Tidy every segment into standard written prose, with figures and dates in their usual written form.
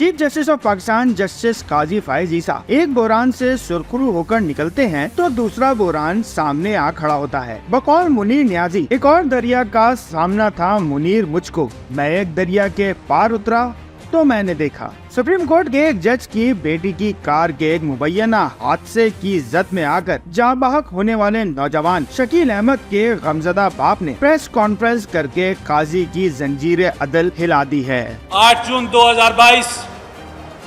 Chief justice of Pakistan justice Qazi Faez Isa एक बहरान से सुरखरू होकर निकलते हैं तो दूसरा बहरान सामने आ खड़ा होता है। बकौल मुनीर नियाजी, एक और दरिया का सामना था मुनीर मुझको। मैं एक दरिया के पार उतरा तो मैंने देखा सुप्रीम कोर्ट के एक जज की बेटी की कार के एक मुबैना हादसे की जद में आकर जाँ बहक होने वाले नौजवान शकील अहमद के गमजदा बाप ने प्रेस कॉन्फ्रेंस करके काजी की जंजीर अदल हिला दी है। 8 जून 2022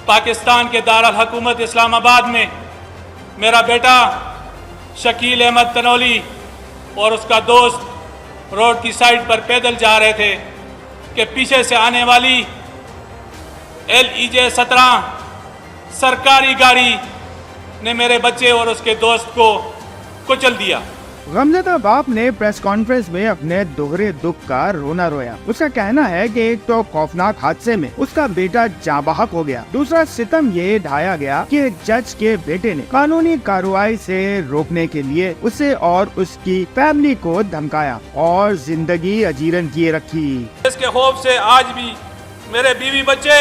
पाकिस्तान के दारुल हुकूमत इस्लामाबाद में मेरा बेटा शकील अहमद तनोली और उसका दोस्त रोड की साइड पर पैदल जा रहे थे कि पीछे से आने वाली LEJ-17 सरकारी गाड़ी ने मेरे बच्चे और उसके दोस्त को कुचल दिया। गमजदा बाप ने प्रेस कॉन्फ्रेंस में अपने दोहरे दुख का रोना रोया। उसका कहना है कि एक तो खौफनाक हादसे में उसका बेटा जाँ बहक हो गया, दूसरा सितम ये ढाया गया कि एक जज के बेटे ने कानूनी कार्रवाई से रोकने के लिए उसे और उसकी फैमिली को धमकाया और जिंदगी अजीरन किए रखी। इसके खौफ से आज भी मेरे बीवी बच्चे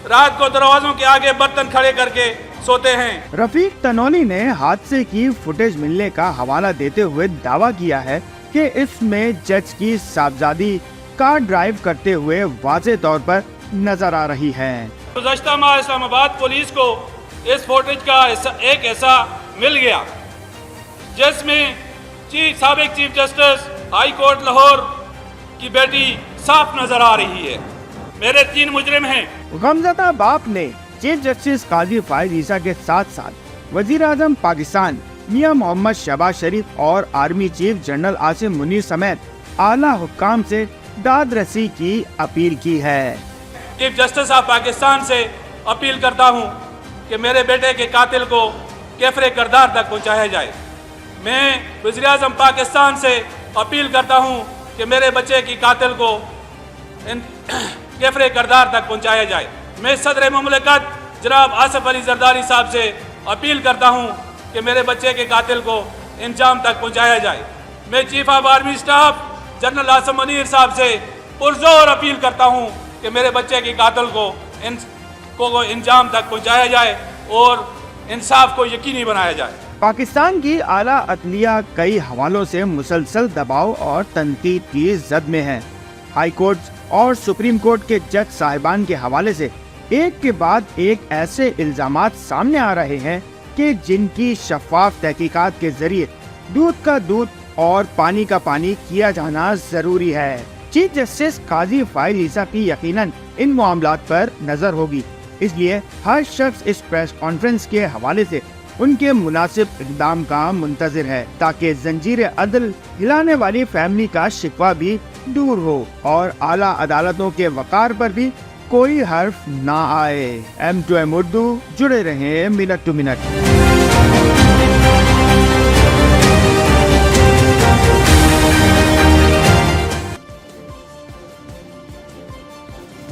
रात को दरवाजों के आगे बर्तन खड़े करके सोते हैं। रफीक तनोली ने हादसे की फुटेज मिलने का हवाला देते हुए दावा किया है कि इसमें जज की साहबजादी कार ड्राइव करते हुए वाज़े तौर पर नजर आ रही है। गुज़श्ता माह इस्लामाबाद पुलिस को इस फुटेज का एक ऐसा मिल गया जिसमें साबिक chief justice high court Lahore की बेटी साफ नजर आ रही है। मेरे 3 मुजरिम हैं। गमजदा बाप ने चीफ जस्टिस काजी फाइज ईसा के साथ साथ वजीर आजम पाकिस्तान मियां मोहम्मद शहबाज शरीफ और army chief general Asim Munir समेत आला हुक्काम से दाद रसी की अपील की है। चीफ जस्टिस ऑफ पाकिस्तान से अपील करता हूं कि मेरे बेटे के कातिल को कैफरे करदार तक पहुंचाया जाए। मैं वजीर आजम पाकिस्तान से अपील करता हूं कि मेरे बच्चे की कातिल को कैफरे करदार तक पहुंचाया जाए। मैं सदर मुमलिकत जनाब आसिफ अली जरदारी साहब से अपील करता हूं कि मेरे बच्चे के कातिल को इंजाम तक पहुंचाया जाए। मैं chief of army staff general Asim Munir साहब से पुरजोर अपील करता हूं कि मेरे बच्चे के कातिल को इंजाम तक पहुंचाया जाए और इंसाफ को यकीनी बनाया जाए। पाकिस्तान की आला अदलिया कई हवालों से मुसलसल दबाव और तनकीद की जद में है। हाई कोर्ट और सुप्रीम कोर्ट के जज साहिबान के हवाले से एक के बाद एक ऐसे इल्जामात सामने आ रहे हैं कि जिनकी शफाफ तहकीकात के जरिए दूध का दूध और पानी का पानी किया जाना जरूरी है। चीफ जस्टिस काजी फाइज ईसा की यकीनन इन मामलात पर नजर होगी, इसलिए हर शख्स इस प्रेस कॉन्फ्रेंस के हवाले से उनके मुनासिब इक़दाम का मुंतज़िर है ताकि जंजीर अदल हिलाने वाली फैमिली का शिकवा भी दूर हो और आला अदालतों के वक़ार पर भी कोई हर्फ ना आए। M2M उर्दू, जुड़े रहें मिनट टू मिनट।